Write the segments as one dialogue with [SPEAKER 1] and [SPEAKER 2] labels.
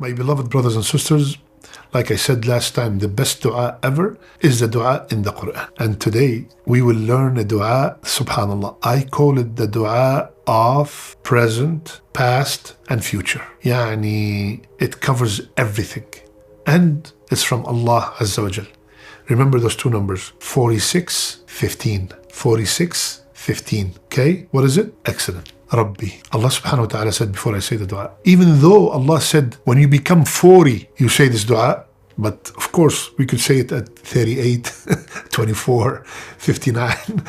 [SPEAKER 1] My beloved brothers and sisters, like I said last time, the best dua ever is the dua in the Quran. And today we will learn a dua, subhanallah. I call it the dua of present, past, and future. Yani, it covers everything. And it's from Allah Azza wa Jal. Remember those two numbers, 46, 15. 46, 15. Okay, what is it? Excellent. Rabbi. Allah subhanahu wa ta'ala said before I say the dua, even though Allah said when you become 40, you say this dua, but of course we could say it at 38, 24, 59,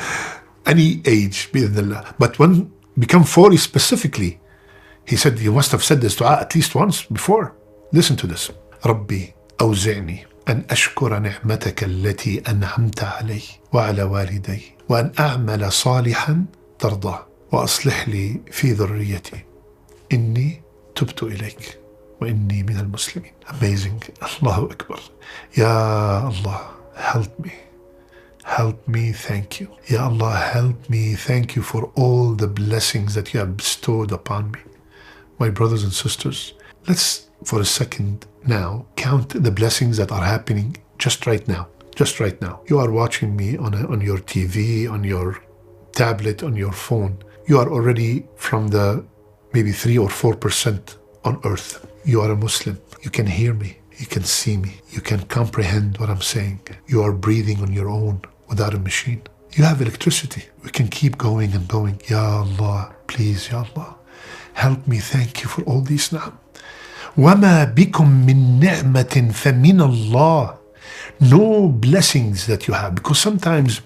[SPEAKER 1] any age, bi'idhnillah. But when you become 40 specifically, he said you must have said this dua at least once before. Listen to this. Rabbi, أوزعني أن أشكر نعمتك التي أنعمت علي وعلى والدي وأن أعمل صالحا ترضاه وأصلح لي في ذريتي إني تبت إليك وإني من المسلمين. Amazing. Allahu Akbar. Ya Allah, help me. Help me, thank you. Ya Allah, help me, thank you for all the blessings that you have bestowed upon me. My brothers and sisters, let's for a second now count the blessings that are happening just right now. Just right now. You are watching me on your TV, on your tablet, on your phone. You are already from the maybe 3 or 4% on earth. You are a Muslim. You can hear me. You can see me. You can comprehend what I'm saying. You are breathing on your own without a machine. You have electricity. We can keep going and going. Ya Allah, please, Ya Allah, help me. Thank you for all these ni'am. وَمَا بِكُم مِّن نِعْمَةٍ فَمِنَ اللَّهِ. No blessings that you have. Because sometimes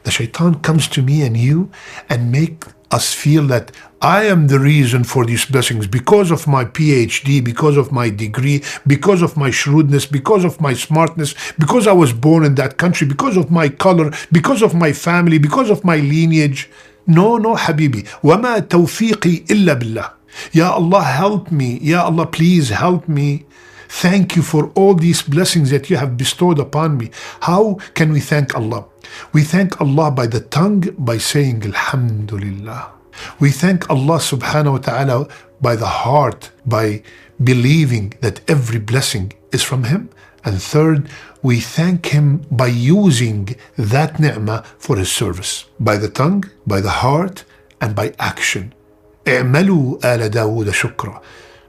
[SPEAKER 1] the shaitan comes to me and you and make us feel that I am the reason for these blessings because of my PhD, because of my degree, because of my shrewdness, because of my smartness, because I was born in that country, because of my color, because of my family, because of my lineage. No, Habibi. وَمَا تَوْفِيقِي إِلَّا بِاللَّهِ. Ya Allah, help me. Ya Allah, please help me. Thank you for all these blessings that you have bestowed upon me. How can we thank Allah? We thank Allah by the tongue by saying Alhamdulillah. We thank Allah subhanahu wa ta'ala by the heart by believing that every blessing is from Him. And third, we thank Him by using that ni'mah for His service. By the tongue, by the heart, and by action. اعملوا آل داود شكرا.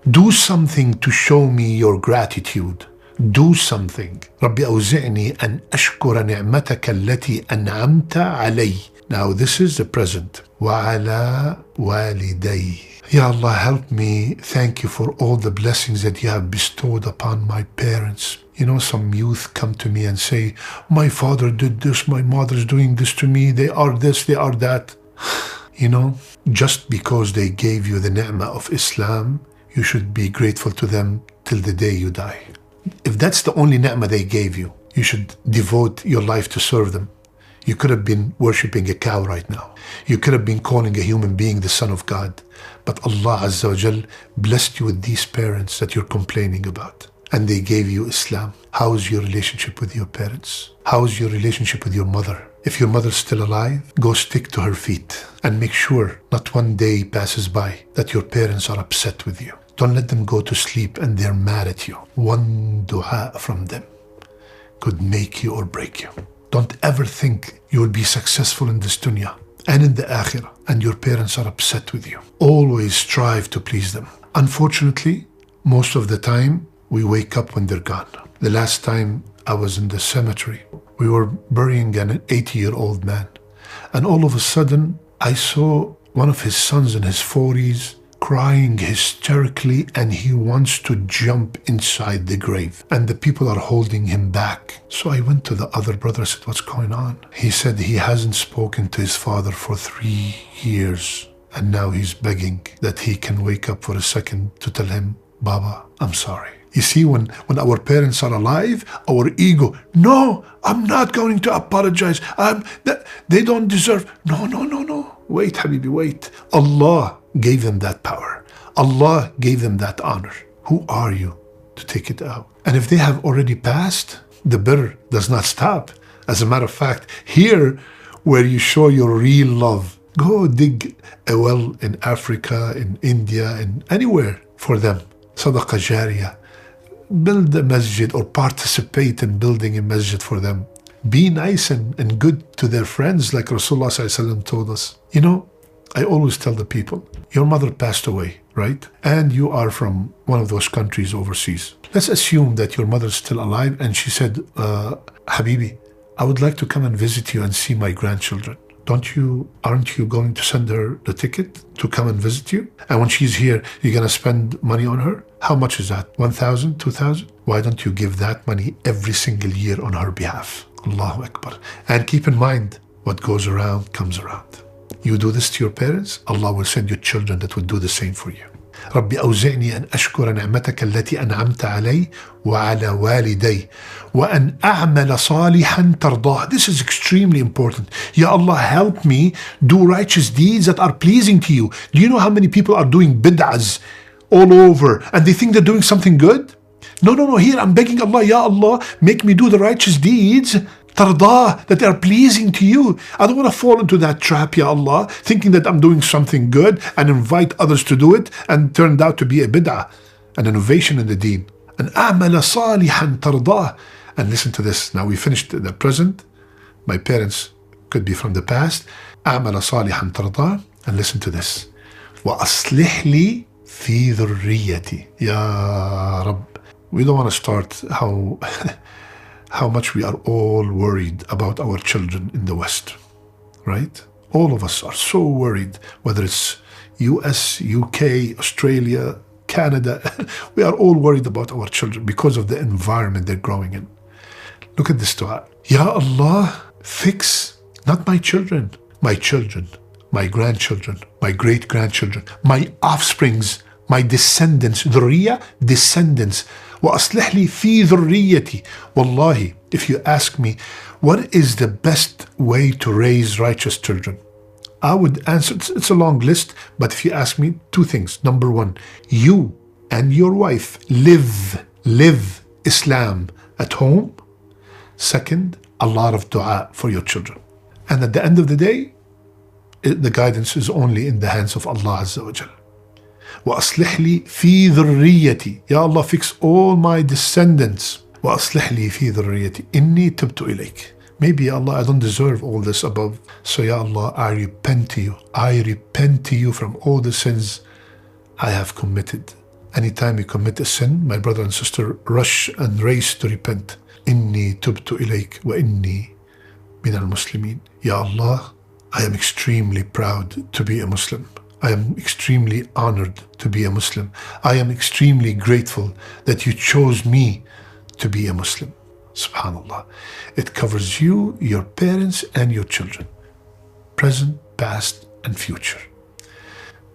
[SPEAKER 1] Do something to show me your gratitude. Do something. ربي أوزعني أن أشكر نعمتك التي أنعمت علي. Now this is the present. وعلى والدي. Ya Allah, help me. Thank you for all the blessings that you have bestowed upon my parents. You know, some youth come to me and say, my father did this, my mother's doing this to me, they are this, they are that. You know, just because they gave you the ni'mah of Islam, you should be grateful to them till the day you die. If that's the only ni'mah they gave you, you should devote your life to serve them. You could have been worshipping a cow right now. You could have been calling a human being the son of God. But Allah Azza wa Jal blessed you with these parents that you're complaining about. And they gave you Islam. How is your relationship with your parents? How is your relationship with your mother? If your mother's still alive, go stick to her feet and make sure not one day passes by that your parents are upset with you. Don't let them go to sleep and they're mad at you. One dua from them could make you or break you. Don't ever think you will be successful in this dunya and in the akhirah and your parents are upset with you. Always strive to please them. Unfortunately, most of the time, we wake up when they're gone. The last time I was in the cemetery, we were burying an 80-year-old man. And all of a sudden, I saw one of his sons in his 40s crying hysterically, and he wants to jump inside the grave. And the people are holding him back. So I went to the other brother, I said, what's going on? He said he hasn't spoken to his father for 3 years. And now he's begging that he can wake up for a second to tell him, Baba, I'm sorry. You see, when our parents are alive, our ego, no, I'm not going to apologize. They don't deserve. No. Wait, Habibi, wait. Allah gave them that power. Allah gave them that honor. Who are you to take it out? And if they have already passed, the birr does not stop. As a matter of fact, here where you show your real love, go dig a well in Africa, in India, in anywhere for them. Sadaqah jariyah. build a masjid or participate in building a masjid for them. Be nice and good to their friends, like Rasulullah ﷺ told us. You know, I always tell the people, your mother passed away, right? And you are from one of those countries overseas. Let's assume that your mother is still alive and she said, Habibi, I would like to come and visit you and see my grandchildren. Aren't you going to send her the ticket to come and visit you? And when she's here, you're going to spend money on her? How much is that? 1,000, 2,000? Why don't you give that money every single year on her behalf? Allahu Akbar. And keep in mind, what goes around comes around. You do this to your parents, Allah will send you children that will do the same for you. رب أوزعني أن أشكر نعمتك التي أنعمت علي وعلى والدي وأن أعمل صالحا ترضاه. This is extremely important. Ya Allah, help me do righteous deeds that are pleasing to you. Do you know how many people are doing bid'ahs all over and they think they're doing something good? No. Here I'm begging Allah, Ya Allah, make me do the righteous deeds tardah, that are pleasing to you. I don't want to fall into that trap, Ya Allah, thinking that I'm doing something good and invite others to do it and turned out to be a bid'ah, an innovation in the deen. And أعمل صالحا ترضاه. And listen to this. Now we finished the present. My parents could be from the past. أعمل صالحا ترضاه. And listen to this. وأصلح لي في ذريتي. يا رب. We don't want to start how much we are all worried about our children in the West, right? All of us are so worried, whether it's US, UK, Australia, Canada. We are all worried about our children because of the environment they're growing in. Look at this dua. Ya Allah, fix not my children, my grandchildren, my great-grandchildren, my offsprings, my descendants, dhurriya, descendants. وَأَصْلِحْ لِي فِي ذُرِّيَّتِي. Wallahi, if you ask me, what is the best way to raise righteous children? I would answer, it's a long list, but if you ask me, two things. Number one, you and your wife live Islam at home. Second, a lot of dua for your children. And at the end of the day, the guidance is only in the hands of Allah Azza wa Jal. وأصلح لي في ذريتي. Ya Allah, fix all my descendants. وأصلح لي في ذريتي إني تبت إليك. Maybe, Ya Allah, I don't deserve all this above. So, Ya Allah, I repent to you. I repent to you from all the sins I have committed. Anytime you commit a sin, my brother and sister, rush and race to repent. إني تبت إليك وإني من المسلمين. Ya Allah, I am extremely proud to be a Muslim. I am extremely honored to be a Muslim. I am extremely grateful that you chose me to be a Muslim. Subhanallah. It covers you, your parents, and your children. Present, past, and future.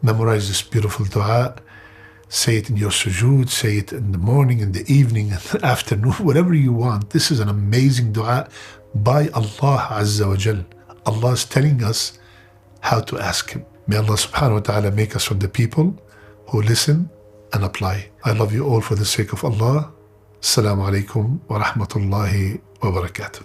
[SPEAKER 1] Memorize this beautiful dua. Say it in your sujood. Say it in the morning, in the evening, in the afternoon, whatever you want. This is an amazing dua by Allah Azza wa Jal. Allah is telling us how to ask Him. May Allah subhanahu wa ta'ala make us from the people who listen and apply. I love you all for the sake of Allah. Assalamu alaikum wa rahmatullahi wa barakatuh.